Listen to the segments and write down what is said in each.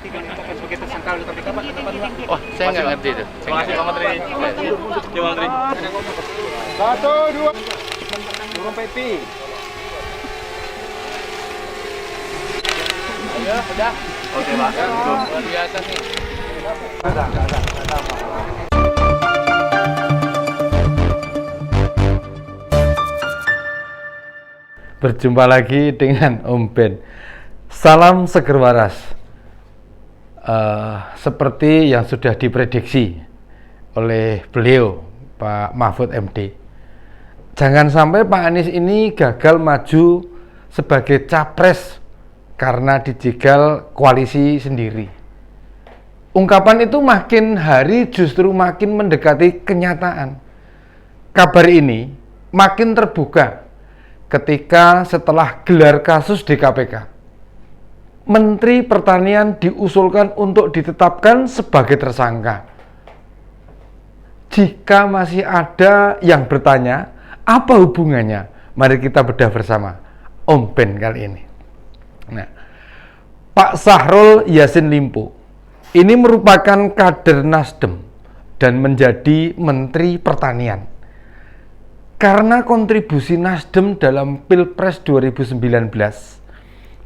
Sebagai tersangka oleh KPK, Pak, kenapa nih, Pak? Wah, saya nggak ngerti itu. Terima kasih, Pak Menteri. Terima Menteri. 1, 2. Burung Pepi. Ayo, udah. Oke, Pak. Luar biasa nih. Berjumpa lagi dengan Om Ben. Salam seger waras. Seperti yang sudah diprediksi oleh beliau, Pak Mahfud MD, jangan sampai Pak Anies ini gagal maju sebagai capres karena dijegal koalisi sendiri. Ungkapan itu makin hari justru makin mendekati kenyataan. Kabar ini makin terbuka ketika setelah gelar kasus di KPK, Menteri Pertanian diusulkan untuk ditetapkan sebagai tersangka. Jika masih ada yang bertanya, apa hubungannya? Mari kita bedah bersama Om Ben kali ini. Nah, Pak Syahrul Yassin Limpo ini merupakan kader Nasdem dan menjadi Menteri Pertanian. Karena kontribusi Nasdem dalam Pilpres 2019,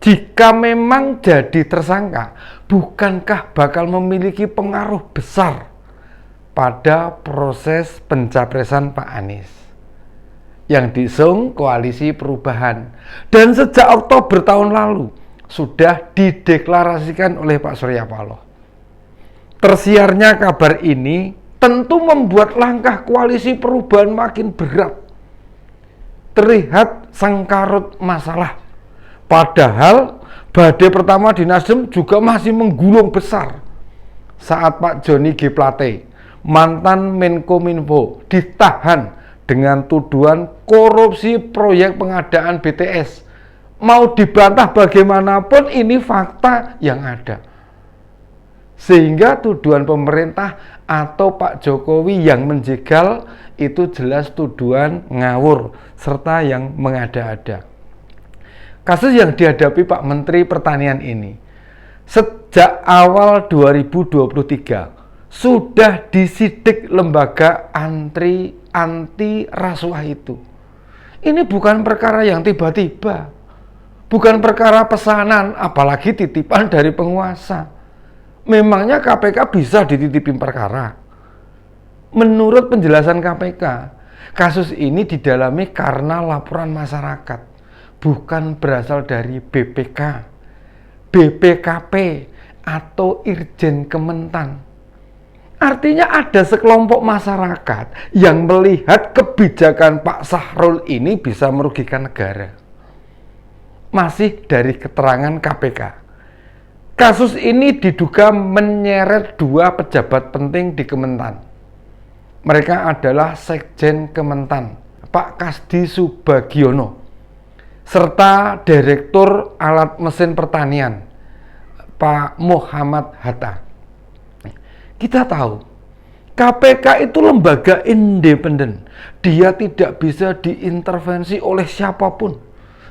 jika memang jadi tersangka, bukankah bakal memiliki pengaruh besar pada proses pencapresan Pak Anies yang diusung Koalisi Perubahan dan sejak Oktober tahun lalu sudah dideklarasikan oleh Pak Surya Paloh. Tersiarnya kabar ini tentu membuat langkah Koalisi Perubahan makin berat. Terlihat sengkarut masalah. Padahal badai pertama di Nasdem juga masih menggulung besar saat Pak Joni G. Plate, mantan Menkominfo, ditahan dengan tuduhan korupsi proyek pengadaan BTS. Mau dibantah bagaimanapun ini fakta yang ada. Sehingga tuduhan pemerintah atau Pak Jokowi yang menjegal itu jelas tuduhan ngawur serta yang mengada-ada. Kasus yang dihadapi Pak Menteri Pertanian ini sejak awal 2023 sudah disidik lembaga anti rasuah itu. Ini bukan perkara yang tiba-tiba, bukan perkara pesanan, apalagi titipan dari penguasa. Memangnya KPK bisa dititipin perkara? Menurut penjelasan KPK, kasus ini didalami karena laporan masyarakat, bukan berasal dari BPK, BPKP, atau Irjen Kementan. Artinya ada sekelompok masyarakat yang melihat kebijakan Pak Syahrul ini bisa merugikan negara. Masih dari keterangan KPK, kasus ini diduga menyeret dua pejabat penting di Kementan. Mereka adalah Sekjen Kementan, Pak Kasdi Subagiono, serta Direktur Alat Mesin Pertanian, Pak Muhammad Hatta. Kita tahu, KPK itu lembaga independen. Dia tidak bisa diintervensi oleh siapapun.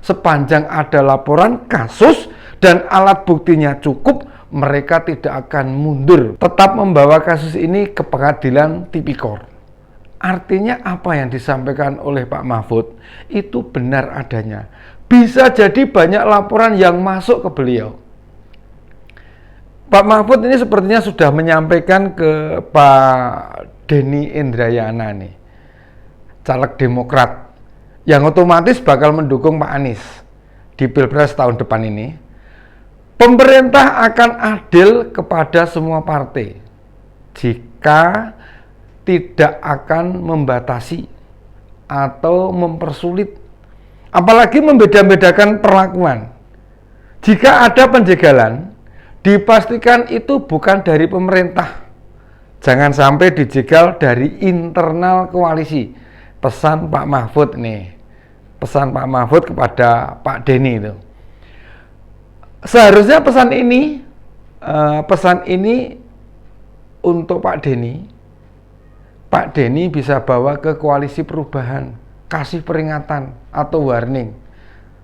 Sepanjang ada laporan kasus dan alat buktinya cukup, mereka tidak akan mundur. Tetap membawa kasus ini ke pengadilan tipikor. Artinya apa yang disampaikan oleh Pak Mahfud itu benar adanya. Bisa jadi banyak laporan yang masuk ke beliau. Pak Mahfud ini sepertinya sudah menyampaikan ke Pak Denny Indrayana nih, caleg Demokrat, yang otomatis bakal mendukung Pak Anies di Pilpres tahun depan ini. Pemerintah akan adil kepada semua partai jika tidak akan membatasi atau mempersulit, apalagi membeda-bedakan perlakuan. Jika ada penjegalan, dipastikan itu bukan dari pemerintah. Jangan sampai dijegal dari internal koalisi. Pesan Pak Mahfud nih, pesan Pak Mahfud kepada Pak Denny itu. Seharusnya pesan ini untuk Pak Denny. Pak Denny bisa bawa ke Koalisi Perubahan, kasih peringatan atau warning,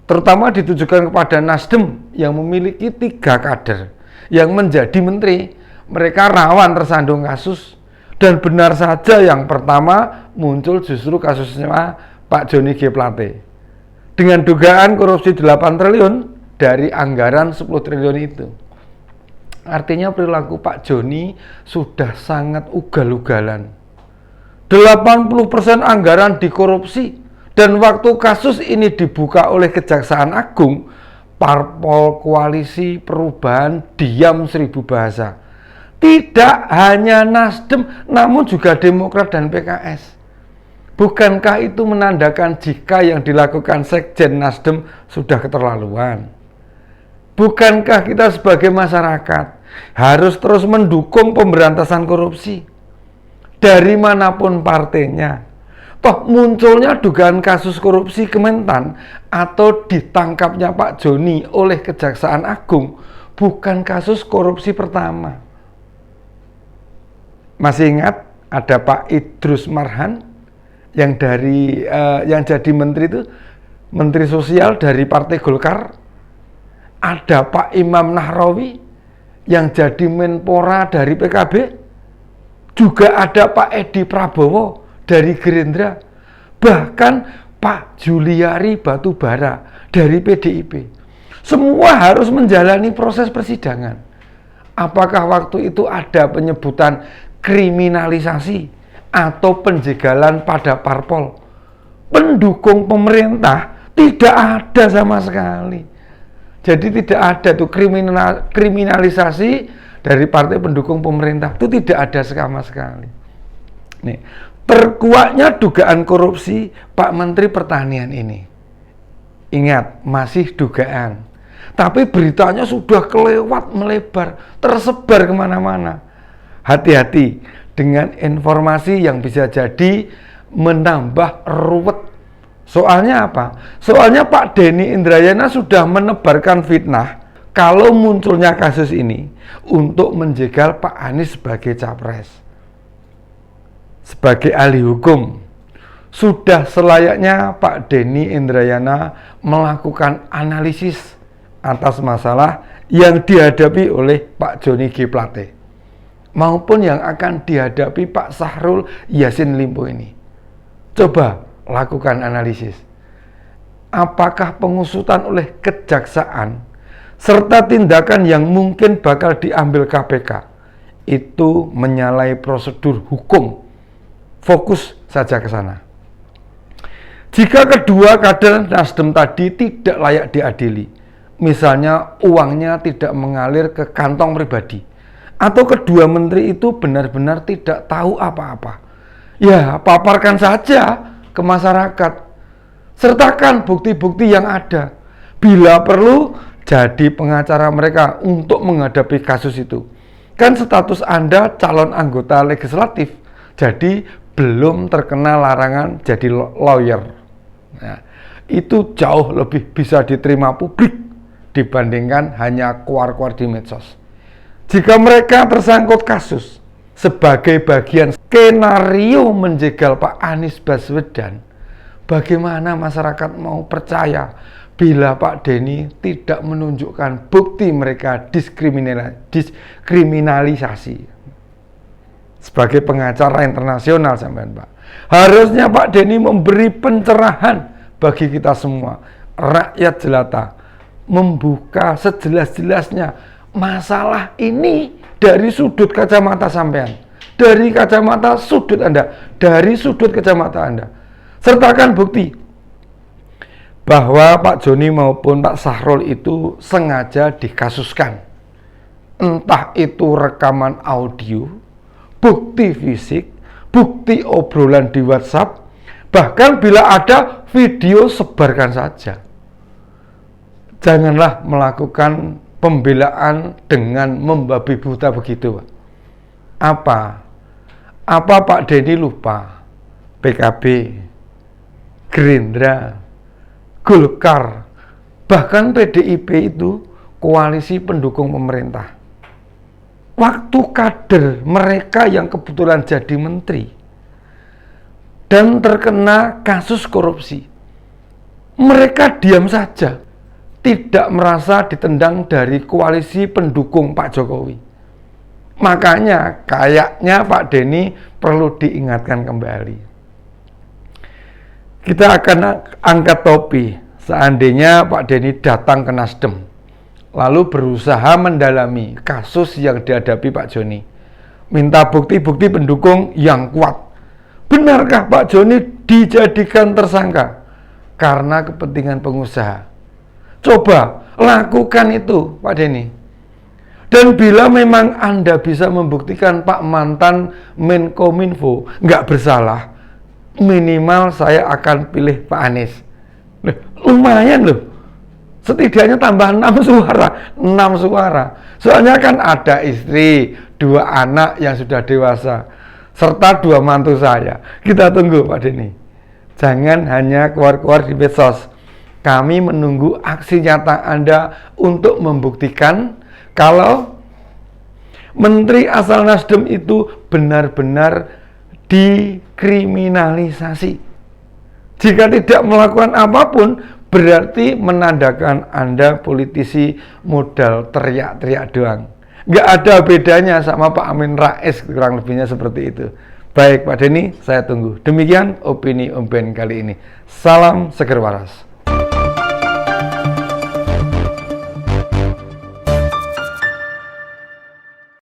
terutama ditujukan kepada Nasdem yang memiliki 3 kader yang menjadi menteri, mereka rawan tersandung kasus. Dan benar saja yang pertama muncul justru kasusnya Pak Joni G. Plate. Dengan dugaan korupsi 8 triliun dari anggaran 10 triliun itu. Artinya perilaku Pak Joni sudah sangat ugal-ugalan. 80% anggaran dikorupsi. Dan waktu kasus ini dibuka oleh Kejaksaan Agung, parpol koalisi perubahan diam 1000 bahasa. Tidak hanya Nasdem, namun juga Demokrat dan PKS. Bukankah itu menandakan jika yang dilakukan Sekjen Nasdem sudah keterlaluan? Bukankah kita sebagai masyarakat harus terus mendukung pemberantasan korupsi? Dari manapun partainya. Toh munculnya dugaan kasus korupsi Kementan atau ditangkapnya Pak Joni oleh Kejaksaan Agung bukan kasus korupsi pertama. Masih ingat ada Pak Idrus Marhan yang jadi menteri itu, menteri sosial dari Partai Golkar. Ada Pak Imam Nahrawi yang jadi Menpora dari PKB. Juga ada Pak Edi Prabowo dari Gerindra. Bahkan Pak Juliari Batubara dari PDIP. Semua harus menjalani proses persidangan. Apakah waktu itu ada penyebutan kriminalisasi atau penjegalan pada parpol? Pendukung pemerintah tidak ada sama sekali. Jadi tidak ada tuh kriminalisasi dari partai pendukung pemerintah, itu tidak ada sama sekali. Nih, terkuaknya dugaan korupsi Pak Menteri Pertanian ini. Ingat, masih dugaan. Tapi beritanya sudah kelewat melebar, tersebar kemana-mana. Hati-hati dengan informasi yang bisa jadi menambah ruwet. Soalnya apa? Soalnya Pak Denny Indrayana sudah menebarkan fitnah kalau munculnya kasus ini untuk menjegal Pak Anies sebagai capres. Sebagai ahli hukum, sudah selayaknya Pak Denny Indrayana melakukan analisis atas masalah yang dihadapi oleh Pak Joni G. Plate maupun yang akan dihadapi Pak Syahrul Yassin Limpo ini. Coba lakukan analisis. Apakah pengusutan oleh kejaksaan serta tindakan yang mungkin bakal diambil KPK itu menyalahi prosedur hukum? Fokus saja ke sana. Jika kedua kader Nasdem tadi tidak layak diadili, misalnya uangnya tidak mengalir ke kantong pribadi, atau kedua menteri itu benar-benar tidak tahu apa-apa, ya paparkan saja ke masyarakat. Sertakan bukti-bukti yang ada. Bila perlu, jadi pengacara mereka untuk menghadapi kasus itu. Kan status Anda calon anggota legislatif, jadi belum terkena larangan jadi lawyer. Nah, itu jauh lebih bisa diterima publik dibandingkan hanya keluar-keluar di medsos. Jika mereka tersangkut kasus sebagai bagian skenario menjegal Pak Anies Baswedan, bagaimana masyarakat mau percaya bila Pak Denny tidak menunjukkan bukti mereka diskriminalisasi? Sebagai pengacara internasional sampean Pak, harusnya Pak Denny memberi pencerahan bagi kita semua, rakyat jelata, membuka sejelas-jelasnya masalah ini dari sudut kacamata sampean, dari kacamata sudut Anda, dari sudut kacamata Anda. Sertakan bukti bahwa Pak Joni maupun Pak Syahrul itu sengaja dikasuskan. Entah itu rekaman audio, bukti fisik, bukti obrolan di WhatsApp, bahkan bila ada video sebarkan saja. Janganlah melakukan pembelaan dengan membabi buta begitu. Apa Pak Denny lupa? PKB, Gerindra, Golkar, bahkan PDIP itu koalisi pendukung pemerintah. Waktu kader mereka yang kebetulan jadi menteri dan terkena kasus korupsi, mereka diam saja, tidak merasa ditendang dari koalisi pendukung Pak Jokowi. Makanya kayaknya Pak Denny perlu diingatkan kembali. Kita akan angkat topi seandainya Pak Denny datang ke Nasdem, lalu berusaha mendalami kasus yang dihadapi Pak Joni. Minta bukti-bukti pendukung yang kuat. Benarkah Pak Joni dijadikan tersangka karena kepentingan pengusaha? Coba lakukan itu Pak Denny. Dan bila memang Anda bisa membuktikan Pak mantan Menkominfo nggak bersalah, minimal saya akan pilih Pak Anies. Lumayan loh. Setidaknya tambah 6 suara. 6 suara. Soalnya kan ada istri, 2 anak yang sudah dewasa, serta 2 mantu saya. Kita tunggu Pak Denny. Jangan hanya keluar-keluar di medsos. Kami menunggu aksi nyata Anda untuk membuktikan kalau menteri asal Nasdem itu benar-benar dikriminalisasi. Jika tidak melakukan apapun, berarti menandakan Anda politisi modal teriak-teriak doang. Nggak ada bedanya sama Pak Amin Rais, kurang lebihnya seperti itu. Baik Pak Denny, saya tunggu. Demikian opini Om Ben kali ini. Salam seger waras.